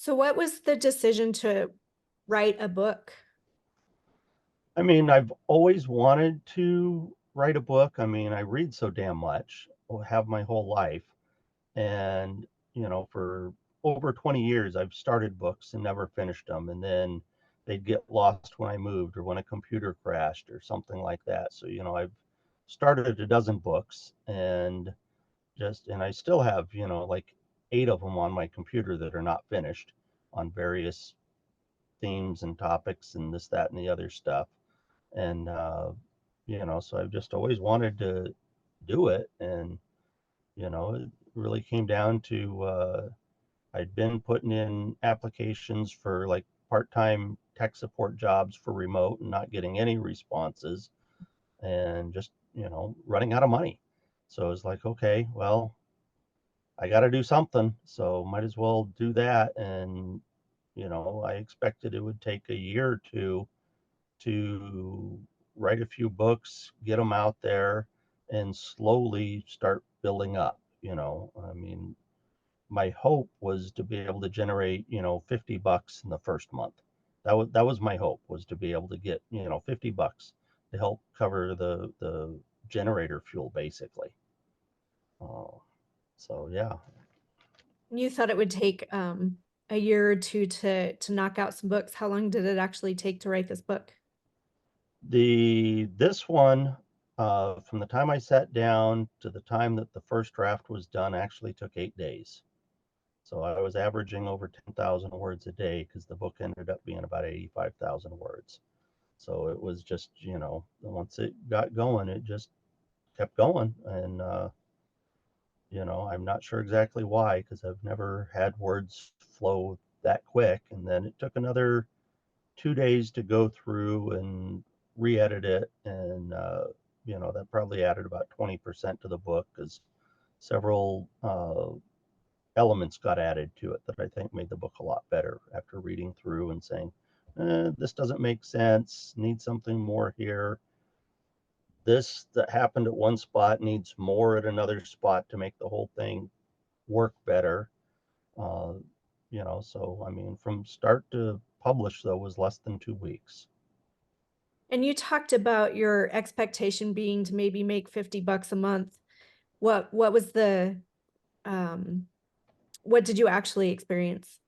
So what was the decision to write a book? I mean, I've always wanted to write a book. I mean, I read so damn much, have my whole life. And, for over 20 years, I've started books and never finished them. And then they'd get lost when I moved or when a computer crashed or something like that. So, I've started a dozen books and I still have, like 8 of them on my computer that are not finished on various themes and topics and this, that, and the other stuff. And so I've just always wanted to do it. And it really came down to I'd been putting in applications for like part-time tech support jobs for remote and not getting any responses, and just running out of money. So I was like, okay, well, I got to do something, so might as well do that. And I expected it would take a year or two to write a few books, get them out there, and slowly start building up. I mean, my hope was to be able to generate, $50 in the first month. That was my hope, was to be able to get, $50 to help cover the generator fuel, basically. Uh, so yeah, You thought it would take a year or two to knock out some books. How long did it actually take to write this book? this one, from the time I sat down to the time that the first draft was done, actually took 8 days. So I was averaging over 10,000 words a day because the book ended up being about 85,000 words. So it was just, once it got going, it just kept going. And, I'm not sure exactly why, because I've never had words flow that quick. And then it took another 2 days to go through and re-edit it. And, that probably added about 20% to the book, because several elements got added to it that I think made the book a lot better after reading through and saying, this doesn't make sense, need something more here. This that happened at one spot needs more at another spot to make the whole thing work better. Uh, so I mean, from start to publish, though, was less than 2 weeks. And you talked about your expectation being to maybe make $50 a month. What was the um what did you actually experience?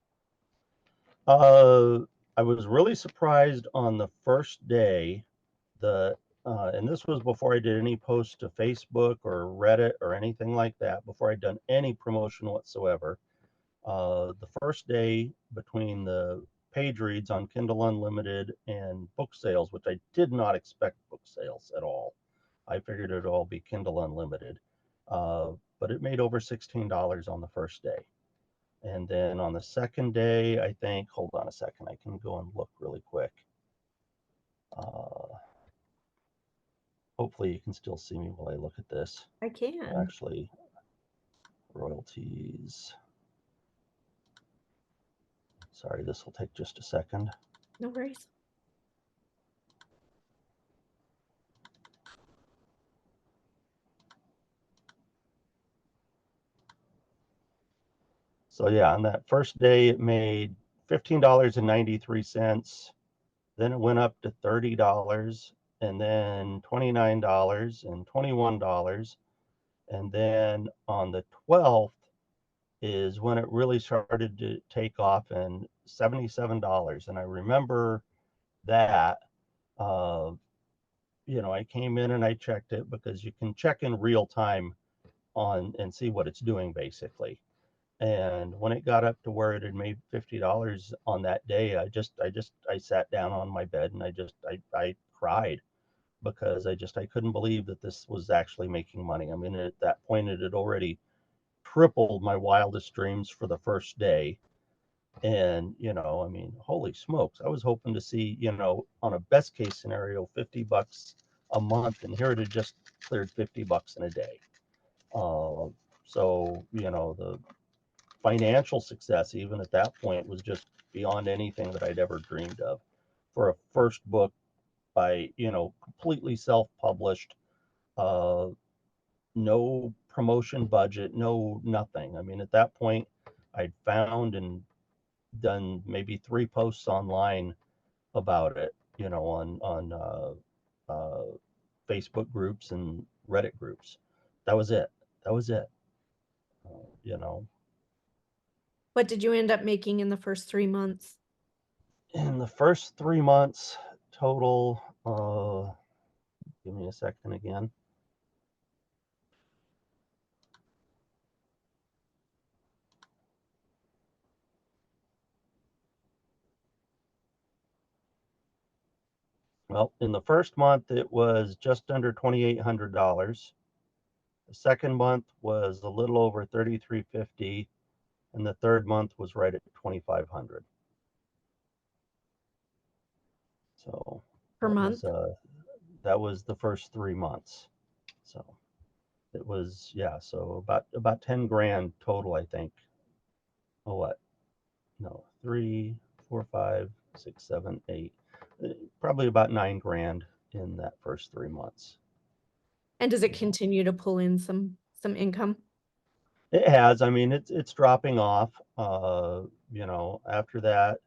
Uh, I was really surprised on the first day. The And this was before I did any posts to Facebook or Reddit or anything like that, before I'd done any promotion whatsoever. The first day, between the page reads on Kindle Unlimited and book sales, which I did not expect book sales at all. I figured it'd all be Kindle Unlimited. But it made over $16 on the first day. And then on the second day, I think, hold on a second, I can go and look really quick. Uh, Hopefully you can still see me while I look at this. I can. Actually, royalties. Sorry, this will take just a second. No worries. So yeah, on that first day, it made $15.93. Then it went up to $30, and then $29 and $21. And then on the 12th is when it really started to take off, and $77. And I remember that. Uh, I came in and I checked it, because you can check in real time on and see what it's doing, basically. And when it got up to where it had made $50 on that day, I sat down on my bed and I cried, because I couldn't believe that this was actually making money. I mean, at that point, it had already tripled my wildest dreams for the first day. And, I mean, holy smokes, I was hoping to see, on a best case scenario, $50 a month, and here it had just cleared $50 in a day. Uh, so, the financial success, even at that point, was just beyond anything that I'd ever dreamed of for a first book, by, completely self-published, uh, no promotion budget, no nothing. I mean, at that point, I'd found and done maybe 3 posts online about it, on Facebook groups and Reddit groups. That was it. That was it. You know, What did you end up making in the first 3 months? in the first 3 months total, give me a second again. Well, in the first month, it was just under $2,800. The second month was a little over 3,350, and the third month was right at 2,500. So Per that month? was the first 3 months. So it was, yeah, so about 10 grand total, I think. Oh, what? No, 3, 4, 5, 6, 7, 8. Probably about 9 grand in that first 3 months. And does it You know, continue to pull in some income? it has. I mean, it's dropping off. After that,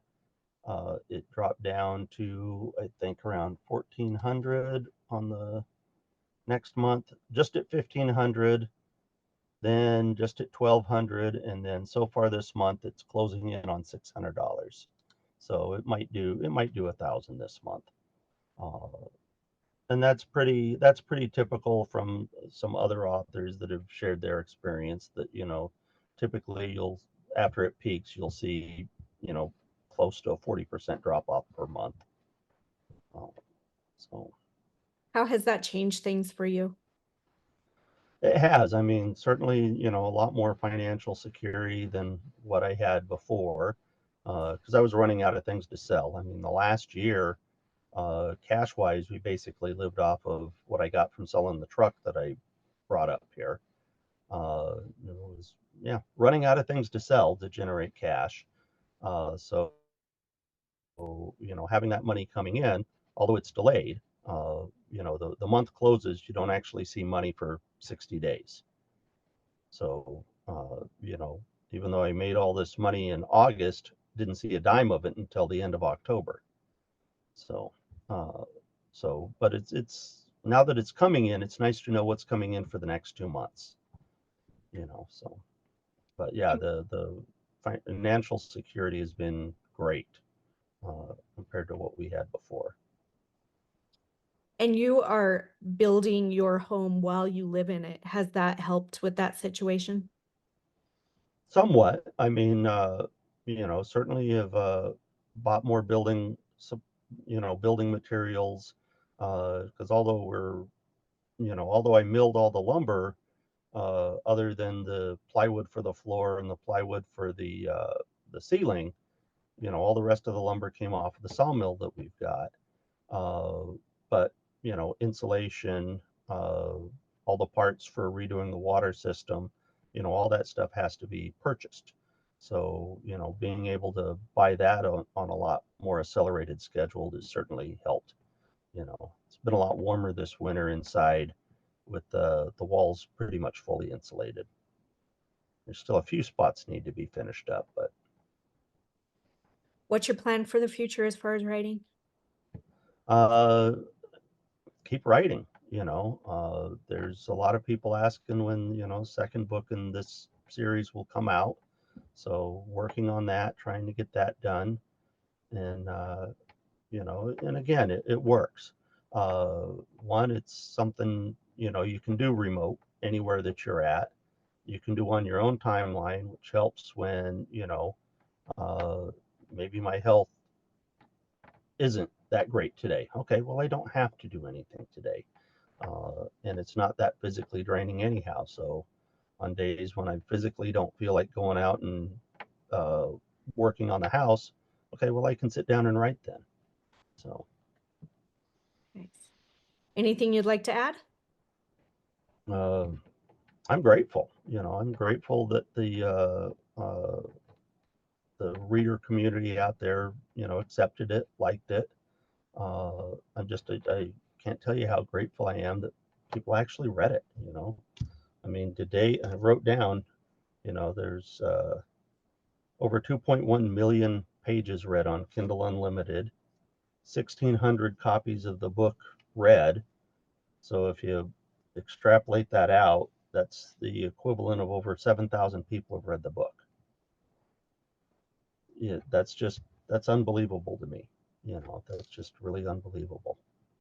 it dropped down to I think around 1,400 on the next month, just at 1,500, then just at 1,200, and then so far this month it's closing in on $600. So it might do 1,000 this month. Uh, and that's pretty typical from some other authors that have shared their experience, that typically you'll, after it peaks, you'll see you know close to a 40% drop off per month. uh, so How has that changed things for you? it has. I mean, certainly, a lot more financial security than what I had before, because I was running out of things to sell. I mean, the last year, cash wise, we basically lived off of what I got from selling the truck that I brought up here. It was, yeah, running out of things to sell to generate cash. So, having that money coming in, although it's delayed, the month closes, you don't actually see money for 60 days. So, even though I made all this money in August, didn't see a dime of it until the end of October. So, uh, but it's now that it's coming in, it's nice to know what's coming in for the next 2 months. So, but yeah, the financial security has been great, compared to what we had before. And you are building your home while you live in it. Has that helped with that situation? Somewhat. I mean, certainly have bought more building materials, because although I milled all the lumber, other than the plywood for the floor and the plywood for the ceiling, all the rest of the lumber came off of the sawmill that we've got. Uh, but insulation, uh, all the parts for redoing the water system, all that stuff has to be purchased. So, being able to buy that on a lot more accelerated schedule has certainly helped. It's been a lot warmer this winter inside, with the walls pretty much fully insulated. There's still a few spots need to be finished up, but What's your plan for the future as far as writing? uh, keep writing. There's a lot of people asking when second book in this series will come out. So working on that, trying to get that done, and and again, it works. One, it's something you can do remote anywhere that you're at. You can do on your own timeline, which helps when uh, maybe my health isn't that great today. Okay, well, I don't have to do anything today. And it's not that physically draining anyhow. So on days when I physically don't feel like going out and uh, working on the house, okay, well, I can sit down and write then. So Nice. Anything you'd like to add? uh, I'm grateful. I'm grateful that the reader community out there, accepted it, liked it. I can't tell you how grateful I am that people actually read it. I mean, today I wrote down, there's over 2.1 million pages read on Kindle Unlimited, 1,600 copies of the book read. So if you extrapolate that out, that's the equivalent of over 7,000 people have read the book. Yeah, that's unbelievable to me. That's just really unbelievable.